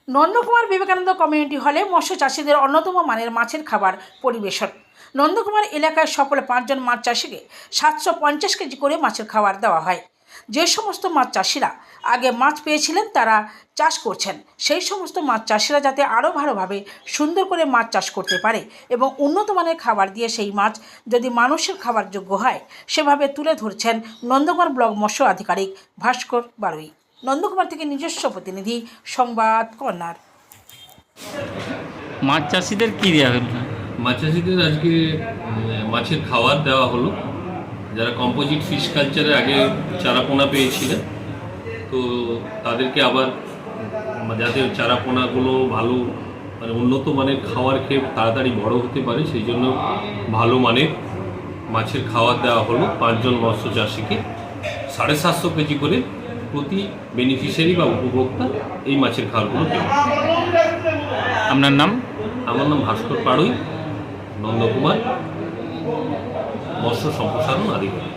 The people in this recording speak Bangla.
নন্দকুমার বিবেকানন্দ কমিউনিটি হলে মৎস্য চাষিদের অন্যতম মানের মাছের খাবার পরিবেশন। নন্দকুমার এলাকায় সফল 5 জন মাছ চাষিকে 750 কেজি করে মাছের খাবার দেওয়া হয়। যে সমস্ত মাছ চাষিরা আগে মাছ পেয়েছিলেন তারা চাষ করছেন, সেই সমস্ত মাছ চাষিরা যাতে আরও ভালোভাবে সুন্দর করে মাছ চাষ করতে পারে এবং উন্নত মানের খাবার দিয়ে সেই মাছ যদি মানুষের খাবার যোগ্য হয় সেভাবে তুলে ধরছেন নন্দকুমার ব্লক মৎস্য আধিকারিক ভাস্কর বারুই। নন্দকুমার থেকে নিজস্ব প্রতিনিধি সংবাদ কর্নার। মাছ চাষিদের কী দেওয়া হলো? মাছ চাষিদের আজকে মাছের খাবার দেওয়া হলো। যারা কম্পোজিট ফিশ কালচারে আগে চারাপোনা পেয়েছিলেন, তো তাদেরকে আবার যাতে চারাপোনাগুলো ভালো উন্নত মানের খাবার খেয়ে তাড়াতাড়ি বড় হতে পারে সেই জন্য ভালো মানের মাছের খাবার দেওয়া হলো 5 জন মৎস্য চাষিকে। 750 কেজি করে প্রতি বেনিফিশিয়ারি বা উপভোক্তা এই মাছের খাবারগুলো পেল। আপনার নাম? আমার নাম ভাস্কর বারুই, নন্দকুমার মৎস্য সম্প্রসারণ আধিকারিক।